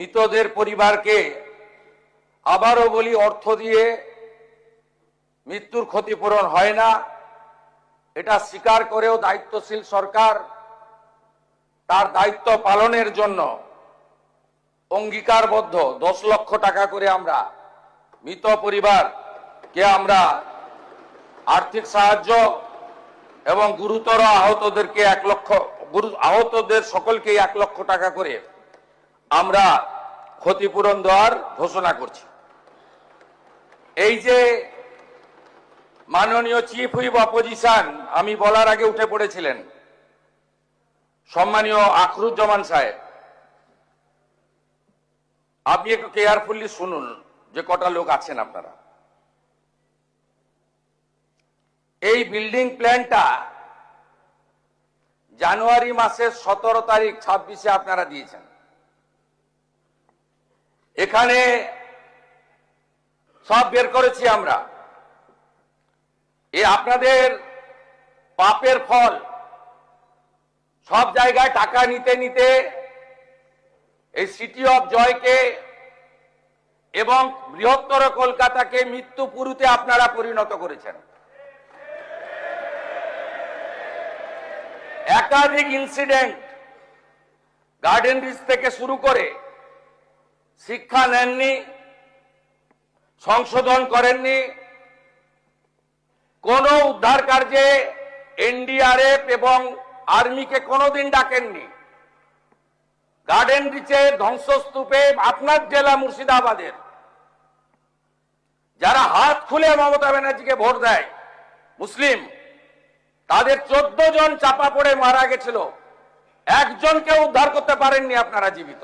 মৃতদের পরিবারকে আবারও বলি, অর্থ দিয়ে মৃত্যুর ক্ষতিপূরণ হয় না। এটা স্বীকার করেও দায়িত্বশীল সরকার তার দায়িত্ব পালনের জন্য অঙ্গীকারবদ্ধ। 10 লক্ষ টাকা করে আমরা মৃত পরিবারকে আমরা আর্থিক সাহায্য এবং গুরুতর আহতদেরকে আহতদের সকলকে 1 লক্ষ টাকা করে আমরা ক্ষতিপূরণ দেওয়ার ঘোষণা করছি। এই যে মাননীয় চিফ হুইপ অপোজিশন আমি বলার আগে উঠে পড়েছিলেন, সম্মানীয় আখরুজ্জামান সাহেব, আপনি একটু কেয়ারফুলি শুনুন যে কটা লোক আছেন আপনারা। এই বিল্ডিং প্ল্যানটা জানুয়ারি মাসের 17 তারিখ 26-এ আপনারা দিয়েছেন। এখানে সব বের করেছি আমরা। আপনাদের পাপের ফল। সব জায়গায় টাকা নিতে নিতে এই সিটি অফ জয়কে এবং বৃহত্তর কলকাতাকে মৃত্যুপুরীতে আপনারা পরিণত করেছেন। একাধিক ইনসিডেন্ট, গার্ডেন রিচ থেকে শুরু করে শিক্ষা নেননি, সংশোধন করেননি, কোন উদ্ধার কার্যে এনডিআরএফ এবং আর্মিকে কোনোদিন ডাকেননি। গার্ডেন রিচে ধ্বংসস্তূপে আপনার জেলা মুর্শিদাবাদের যারা হাত খুলে মমতা ব্যানার্জিকে ভোট দেয় মুসলিম, তাদের 14 জন চাপা পড়ে মারা গেছিল, একজনকে উদ্ধার করতে পারেননি আপনারা জীবিত।